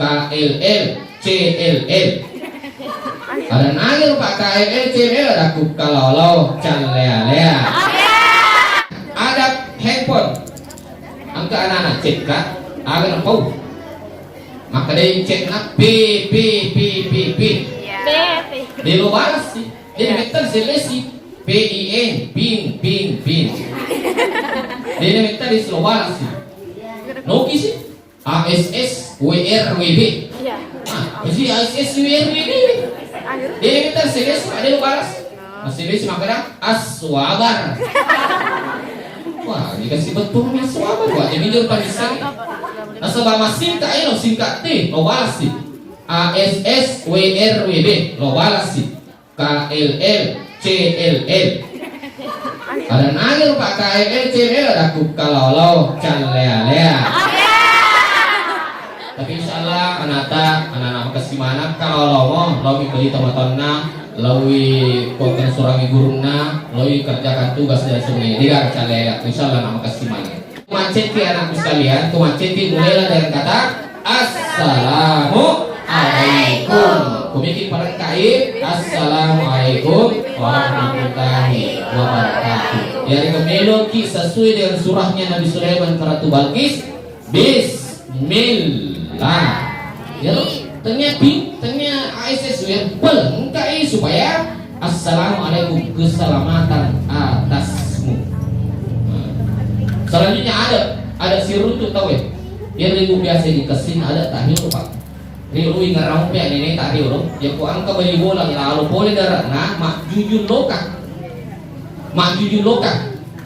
KLL CLL. Ada nangir Pak KLL CLL ada kukalolo calea-lea. Ada handphone. Angka anak-anak cek kak, ada kau. Maka dia cek nak P. Dia lo balas sih. Dia minta selesi PIN pin. Dia minta di lo balas sih. Noki sih. ASS WRWB. Masih ASS WRWB. Dia minta selesi, ada lo balas. Masih selesi makanya aswabar. Wah, dikasih betulnya aswabar. Wah, ini dia panisang. Nasabah masing kak ini singkat T lo balas sih. ASS WRWB lo balas sih. KLL CLL. Ada nangir Pak KLL CLL ada kukalolo calea-lea. Tapi insyaallah anak-anak kasih mana kalau lo beli teman-temanna lawi konten surangi guruna lawi kerjakan tugas dan sungai tidak calea insyaallah nama kasih mana. Kumaceti anakku sekalian, kumaceti mulailah dengan kata Assalamualaikum. Kumikin parang kait Assalamualaikum warahmatullahi wabarakatuh. Dari kemeloki sesuai dengan surahnya Nabi Sulaiman ke Ratu Balqis. Bismillah. Ya lo, tanya ASS bel kai supaya Assalamualaikum keselamatan atasmu. Selanjutnya ada si rutu tahu ya. Dia ribu biasa dikesin ada tahil Pak. Riu ngarang pe nenek tak riu ya ku angka beli bola lalu boleh darat nah mak jujur loka.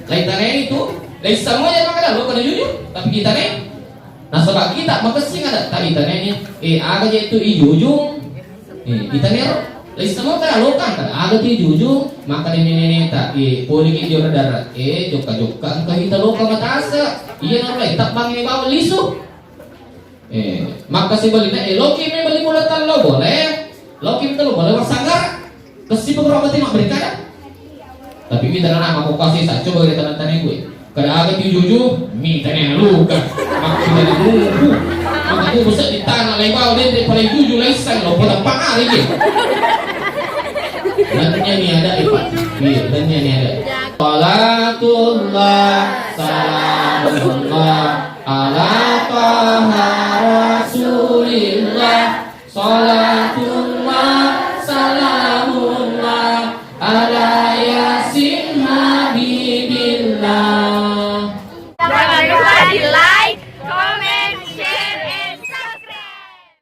Lain tanah itu, lain semua yang makan lo kada jujur, tapi kita nih. Nah sebab kita makasih ada tadi tanahnya aga je itu jujur. Kita nih lain semua kada lo kan aga ti jujur maka nenek tak boleh kita darat joka angka kita loka matasa. Iya nolai tak bang bawa lisu. Maka si balina loki me bali mulatan lo boleh. Loki itu lo boleh bersanggar. Kasi beberapa mak berikan. Tapi kita nak aku kasih saya coba dari teman-teman gue. Kada agak jujur, minta nih lu kan. Maksudnya nunggu. Maka gue bisa di tanah lebar dia paling jujur lesan lo pada pangar ini. Dannya nih ada Pak. Iya, dannya nih ada. Salatullah salamullah ala taha rasulillah.